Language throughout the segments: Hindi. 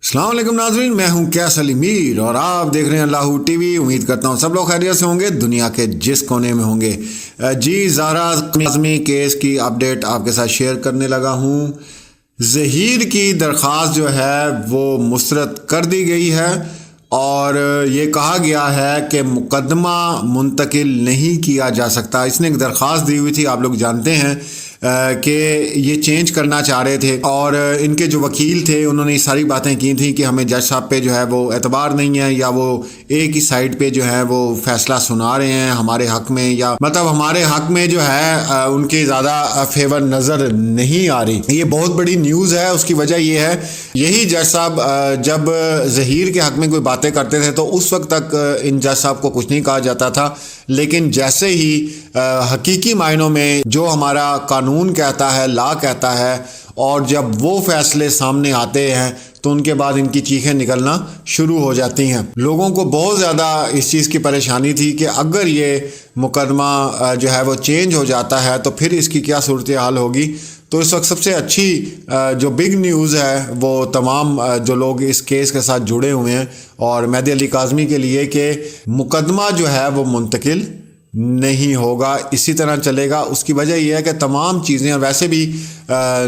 अस्सलाम वालेकुम नाज़रीन, मैं हूं कैस अली मीर और आप देख रहे हैं लाहू टीवी। उम्मीद करता हूं सब लोग खैरियत से होंगे, दुनिया के जिस कोने में होंगे। जी ज़ारा आज़मी केस की अपडेट आपके साथ शेयर करने लगा हूं। ज़हीर की दरख्वास्त जो है वो मुस्तरद कर दी गई है और ये कहा गया है कि मुकदमा मुंतकिल नहीं किया जा सकता। इसने एक दरख्वास्त दी हुई थी, आप लोग जानते हैं कि ये चेंज करना चाह रहे थे और इनके जो वकील थे उन्होंने ये सारी बातें की थी कि हमें जज साहब पे जो है वो एतबार नहीं है, या वो एक ही साइड पे जो है वो फैसला सुना रहे हैं हमारे हक में, या मतलब हमारे हक में जो है उनके ज़्यादा फेवर नज़र नहीं आ रही। ये बहुत बड़ी न्यूज़ है। उसकी वजह ये है, यही जज साहब जब ज़हीर के हक में कोई बातें करते थे तो उस वक्त तक इन जज साहब को कुछ नहीं कहा जाता था, लेकिन जैसे ही हकीकी मायनों में जो हमारा कानून कहता है, लॉ कहता है, और जब वो फैसले सामने आते हैं तो उनके बाद इनकी चीखें निकलना शुरू हो जाती हैं। लोगों को बहुत ज़्यादा इस चीज़ की परेशानी थी कि अगर ये मुकदमा जो है वो चेंज हो जाता है तो फिर इसकी क्या सूरत हाल होगी। तो इस वक्त सबसे अच्छी जो बिग न्यूज़ है वो तमाम जो लोग इस केस के साथ जुड़े हुए हैं और मेहदी अली काज़मी के लिए कि मुकदमा जो है वो मुंतकिल नहीं होगा, इसी तरह चलेगा। उसकी वजह यह है कि तमाम चीज़ें, वैसे भी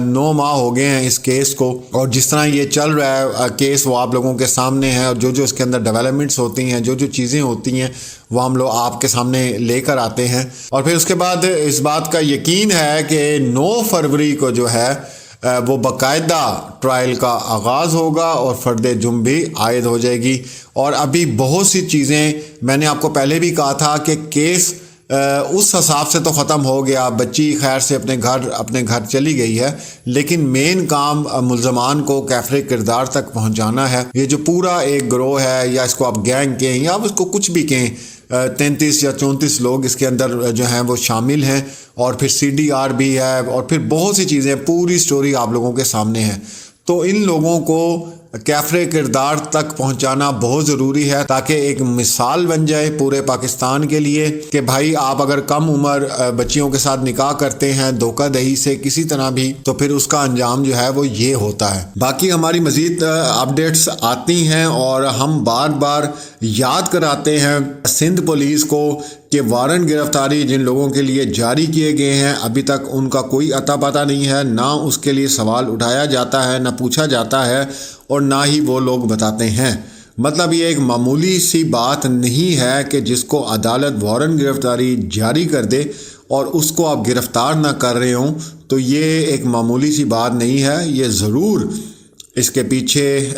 9 माह हो गए हैं इस केस को, और जिस तरह ये चल रहा है केस वो आप लोगों के सामने है, और जो जो इसके अंदर डेवलपमेंट्स होती हैं, जो जो चीज़ें होती हैं वो हम लोग आपके सामने लेकर आते हैं। और फिर उसके बाद इस बात का यकीन है कि 9 फरवरी को जो है वो बाकायदा ट्रायल का आगाज़ होगा और फ़र्द जुर्म भी आयद हो जाएगी। और अभी बहुत सी चीज़ें, मैंने आपको पहले भी कहा था कि केस उस हिसाब से तो ख़त्म हो गया, बच्ची खैर से अपने घर चली गई है, लेकिन मेन काम मुल्ज़मान को कैफ़रे किरदार तक पहुंचाना है। ये जो पूरा एक गिरोह है, या इसको आप गैंग कहें या आप उसको कुछ भी कहें, 33 या 34 लोग इसके अंदर जो हैं वो शामिल हैं, और फिर CDR भी है, और फिर बहुत सी चीज़ें, पूरी स्टोरी आप लोगों के सामने है। तो इन लोगों को कैफ़रे किरदार तक पहुंचाना बहुत ज़रूरी है, ताकि एक मिसाल बन जाए पूरे पाकिस्तान के लिए कि भाई आप अगर कम उम्र बच्चियों के साथ निकाह करते हैं धोखाधड़ी से किसी तरह भी, तो फिर उसका अंजाम जो है वो ये होता है। बाकी हमारी मज़ीद अपडेट्स आती हैं और हम बार बार याद कराते हैं सिंध पुलिस को कि वारंट गिरफ्तारी जिन लोगों के लिए जारी किए गए हैं अभी तक उनका कोई अता पता नहीं है, ना उसके लिए सवाल उठाया जाता है, ना पूछा जाता है, और ना ही वो लोग बताते हैं। मतलब ये एक मामूली सी बात नहीं है कि जिसको अदालत वारंट गिरफ्तारी जारी कर दे और उसको आप गिरफ़्तार ना कर रहे हों, तो ये एक मामूली सी बात नहीं है। ये ज़रूर इसके पीछे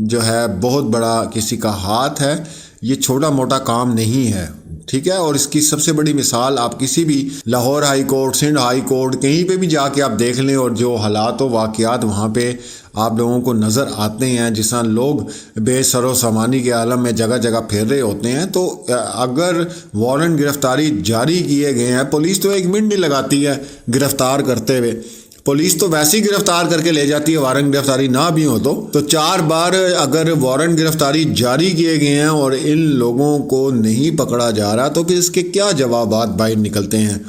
जो है बहुत बड़ा किसी का हाथ है, ये छोटा मोटा काम नहीं है, ठीक है। और इसकी सबसे बड़ी मिसाल आप किसी भी Lahore high court, Sindh high court, कहीं पे भी जाके आप देख लें, और जो हालात व वाक़यात वहाँ पे आप लोगों को नज़र आते हैं, जिस तरह लोग बेसरो सामानी के आलम में जगह जगह फिर रहे होते हैं। तो अगर वारंट गिरफ्तारी जारी किए गए हैं, पुलिस तो 1 मिनट नहीं लगाती है गिरफ़्तार करते हुए, पुलिस तो वैसे ही गिरफ्तार करके ले जाती है, वारंट गिरफ्तारी ना भी हो तो 4 बार अगर वारंट गिरफ्तारी जारी किए गए हैं और इन लोगों को नहीं पकड़ा जा रहा, तो फिर इसके क्या जवाबात बाहर निकलते हैं।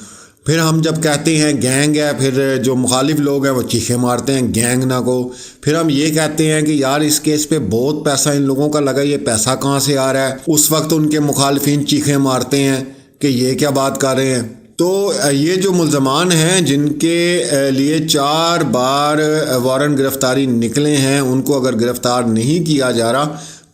फिर हम जब कहते हैं गैंग है, फिर जो मुखालिफ लोग हैं वो चीखें मारते हैं गैंग ना को। फिर हम ये कहते हैं कि यार इस केस पे बहुत पैसा इन लोगों का लगा, ये पैसा कहाँ से आ रहा है। उस वक्त उनके मुखालिफिन चीखें मारते हैं कि ये क्या बात कर रहे हैं। तो ये जो मुल्ज़मान हैं जिनके लिए 4 बार वारंट गिरफ्तारी निकले हैं, उनको अगर गिरफ़्तार नहीं किया जा रहा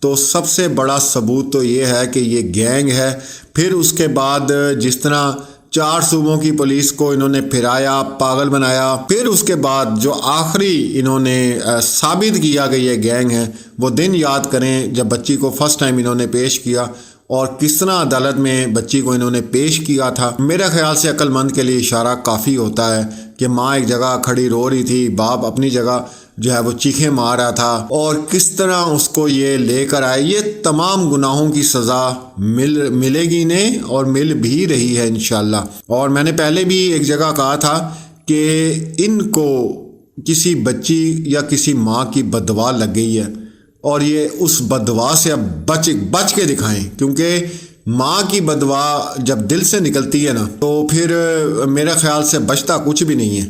तो सबसे बड़ा सबूत तो ये है कि ये गैंग है। फिर उसके बाद जिस तरह 4 सूबों की पुलिस को इन्होंने फिराया, पागल बनाया, फिर उसके बाद जो आखिरी इन्होंने साबित किया कि ये गैंग है, वो दिन याद करें जब बच्ची को फ़र्स्ट टाइम इन्होंने पेश किया और किस तरह अदालत में बच्ची को इन्होंने पेश किया था। मेरे ख्याल से अक्लमंद के लिए इशारा काफ़ी होता है कि माँ एक जगह खड़ी रो रही थी, बाप अपनी जगह जो है वो चीखें मार रहा था, और किस तरह उसको ये लेकर आए। ये तमाम गुनाहों की सज़ा मिलेगी इन्हें, और मिल भी रही है इंशाल्लाह। और मैंने पहले भी एक जगह कहा था कि इनको किसी बच्ची या किसी माँ की बदवा लग गई है, और ये उस बदवा से अब बच के दिखाएं, क्योंकि माँ की बदवा जब दिल से निकलती है ना तो फिर मेरे ख्याल से बचता कुछ भी नहीं है।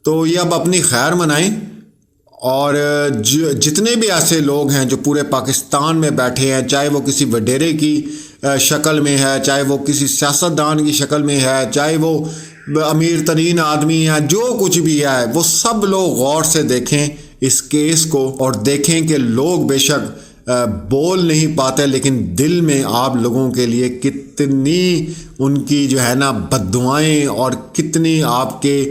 तो ये अब अपनी खैर मनाएं और जितने भी ऐसे लोग हैं जो पूरे पाकिस्तान में बैठे हैं, चाहे वो किसी वडेरे की शक्ल में है, चाहे वो किसी सियासतदान की शक्ल में है, चाहे वो अमीर तरीन आदमी है, जो कुछ भी है, वो सब लोग गौर से देखें इस केस को और देखें कि लोग बेशक बोल नहीं पाते, लेकिन दिल में आप लोगों के लिए कितनी उनकी जो है ना बद्दुआएं और कितनी आपके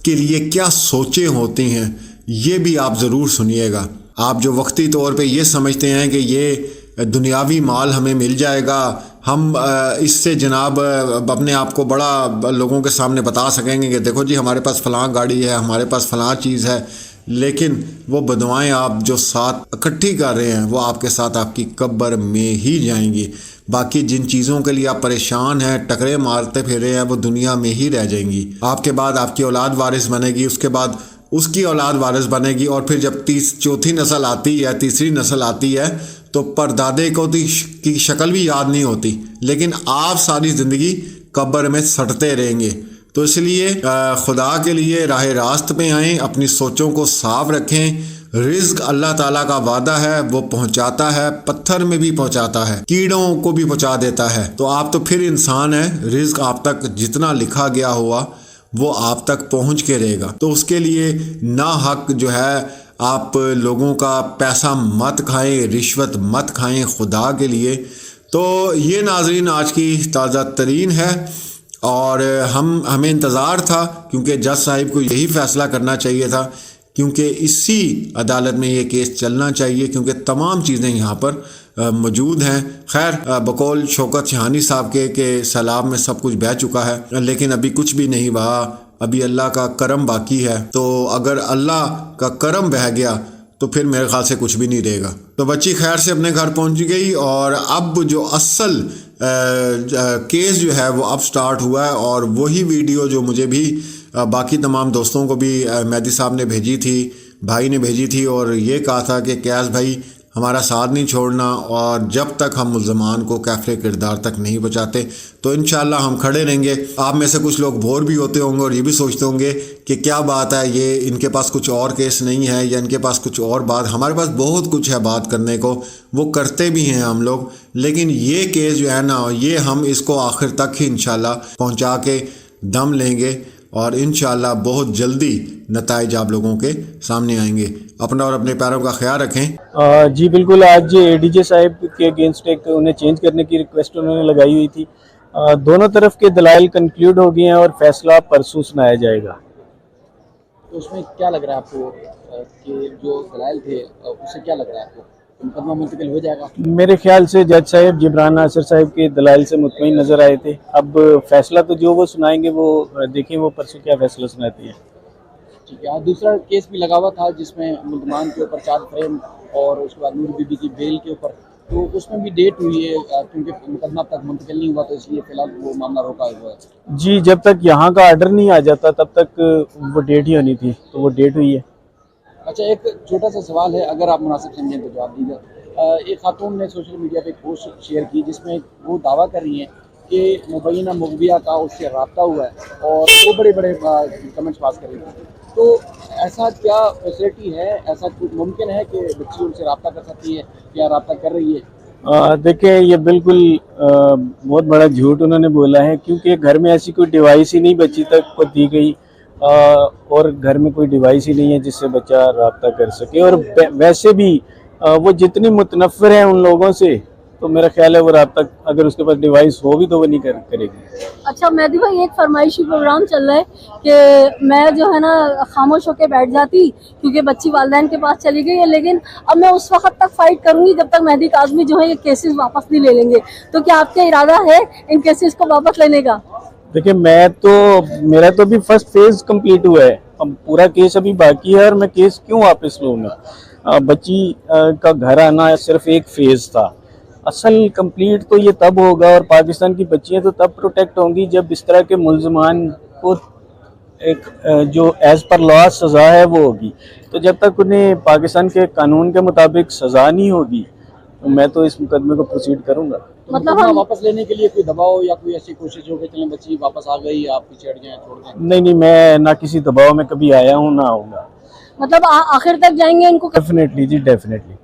के लिए क्या सोचें होती हैं, ये भी आप ज़रूर सुनिएगा। आप जो वक्ती तौर पे ये समझते हैं कि ये दुनियावी माल हमें मिल जाएगा, हम इससे जनाब अपने आप को बड़ा लोगों के सामने बता सकेंगे कि देखो जी हमारे पास फ़लाँ गाड़ी है, हमारे पास फ़लाँ चीज़ है, लेकिन वो बदवाएं आप जो साथ इकट्ठी कर रहे हैं वो आपके साथ आपकी कब्र में ही जाएंगी। बाकी जिन चीज़ों के लिए आप परेशान हैं, टकरे मारते फिरे हैं, वो दुनिया में ही रह जाएंगी। आपके बाद आपकी औलाद वारिस बनेगी, उसके बाद उसकी औलाद वारिस बनेगी, और फिर जब चौथी नस्ल आती है, तीसरी नस्ल आती है, तो परदादे को की शक्ल भी याद नहीं होती, लेकिन आप सारी ज़िंदगी कब्र में सड़ते रहेंगे। तो इसलिए खुदा के लिए राह रास्त पे आएँ, अपनी सोचों को साफ रखें। रिज़्क अल्लाह ताला का वादा है, वो पहुंचाता है, पत्थर में भी पहुंचाता है, कीड़ों को भी पहुंचा देता है। तो आप तो फिर इंसान हैं, रिज़्क आप तक जितना लिखा गया हुआ वो आप तक पहुंच के रहेगा। तो उसके लिए ना हक जो है आप लोगों का पैसा मत खाएं, रिश्वत मत खाएं खुदा के लिए। तो ये नाजरीन आज की ताज़ा तरीन है, और हमें इंतज़ार था, क्योंकि जज साहिब को यही फ़ैसला करना चाहिए था, क्योंकि इसी अदालत में ये केस चलना चाहिए, क्योंकि तमाम चीज़ें यहाँ पर मौजूद हैं। खैर बकौल शौकत शहानी साहब के सैलाब में सब कुछ बह चुका है, लेकिन अभी कुछ भी नहीं बहा, अभी अल्लाह का करम बाकी है। तो अगर अल्लाह का करम बह गया तो फिर मेरे ख्याल से कुछ भी नहीं रहेगा। तो बच्ची खैर से अपने घर पहुंच गई, और अब जो असल केस जो है वो अब स्टार्ट हुआ है। और वही वीडियो जो मुझे भी बाकी तमाम दोस्तों को भी मेहदी साहब ने भेजी थी, भाई ने भेजी थी, और ये कहा था कि कैस भाई हमारा साथ नहीं छोड़ना, और जब तक हम मुल्ज़मान को कैफ़े किरदार तक नहीं बचाते तो इंशाअल्लाह हम खड़े रहेंगे। आप में से कुछ लोग बोर भी होते होंगे और ये भी सोचते होंगे कि क्या बात है, ये इनके पास कुछ और केस नहीं है, या इनके पास कुछ और बात। हमारे पास बहुत कुछ है बात करने को, वो करते भी हैं हम लोग, लेकिन ये केस जो है ना, ये हम इसको आखिर तक ही इंशाअल्लाह पहुँचा के दम लेंगे, और इंशाअल्लाह बहुत जल्दी नताइज आप लोगों के सामने आएंगे। अपना और अपने पैरों का ख्याल रखें। जी बिल्कुल, आज एडीजे साहब के अगेंस्ट एक उन्हें चेंज करने की रिक्वेस्ट उन्होंने लगाई हुई थी। दोनों तरफ के दलाइल कंक्लूड हो गए हैं और फैसला परसों सुनाया जाएगा। तो उसमें क्या लग रहा है आपको कि जो दलाइल थे उससे क्या लग रहा है आपको, मुकदमा मुंतकिल हो जाएगा? मेरे ख्याल से जज साहब जिब्रान नासिर साहब के दलाइल से मुतमईन नज़र आए थे। अब फैसला तो जो वो सुनाएंगे वो देखें वो परसों क्या फैसला सुनाते हैं। ठीक है। दूसरा केस भी लगा हुआ था जिसमें मुल्ज़मान के ऊपर 4 फ्रेम और उसके बाद नूर बीबी की बेल के ऊपर, तो उसमें भी डेट हुई है, क्योंकि मुकदमा अब तक मुंतकिल नहीं हुआ, तो इसलिए फिलहाल वो मामला रोका हुआ है। जी, जब तक यहाँ का आर्डर नहीं आ जाता तब तक वो डेट ही होनी थी, तो वो डेट हुई है। अच्छा, एक छोटा सा सवाल है, अगर आप मुनासिब समझें तो जवाब दीजिए। एक खातून ने सोशल मीडिया पे एक पोस्ट शेयर की जिसमें वो दावा कर रही हैं कि मुबैना मुगबिया का उससे रब्ता हुआ है, और वो बड़े बड़े कमेंट्स पास कर रही थी। तो ऐसा क्या फैसिलिटी है, ऐसा कुछ मुमकिन है कि बच्ची उनसे रब्ता कर सकती है या रब्ता कर रही है? देखिए, ये बिल्कुल बहुत बड़ा झूठ उन्होंने बोला है, क्योंकि घर में ऐसी कोई डिवाइस ही नहीं बच्ची तक को दी गई, और घर में कोई डिवाइस ही नहीं है जिससे बच्चा रब्ता कर सके। और वैसे भी वो जितनी मुतनफ़िर है उन लोगों से, तो मेरा ख्याल है वो रब्ता अगर उसके पास डिवाइस हो भी तो वो नहीं करेगी। अच्छा मेहदी भाई, एक फरमाइशी प्रोग्राम चल रहा है कि मैं जो है ना खामोश होकर बैठ जाती क्योंकि बच्ची वालिदैन के पास चली गई है, लेकिन अब मैं उस वक्त तक फाइट करूंगी जब तक मेहदी काज़मी जो है ये केसेस वापस नहीं ले लेंगे। तो क्या आपका इरादा है इन केसेस को वापस लेने का? देखिए, मेरा तो अभी फर्स्ट फेज कंप्लीट हुआ है, अब पूरा केस अभी बाकी है, और मैं केस क्यों वापस लूँगा? बच्ची का घर आना सिर्फ एक फेज था, असल कंप्लीट तो ये तब होगा, और पाकिस्तान की बच्चियां तो तब प्रोटेक्ट होंगी जब इस तरह के मुल्ज़मान को एक जो एज़ पर लॉ सज़ा है वो होगी। तो जब तक उन्हें पाकिस्तान के कानून के मुताबिक सज़ा नहीं होगी तो मैं तो इस मुकदमे को प्रोसीड करूँगा। तो मतलब हम वापस लेने के लिए कोई दबाव या कोई ऐसी कोशिश हो कि चलें बच्ची वापस आ गई, आप पीछे हट जाएं, छोड़ दें? नहीं, मैं ना किसी दबाव में कभी आया हूँ ना आऊँगा। मतलब आखिर तक जाएंगे इनको? डेफिनेटली जी, डेफिनेटली।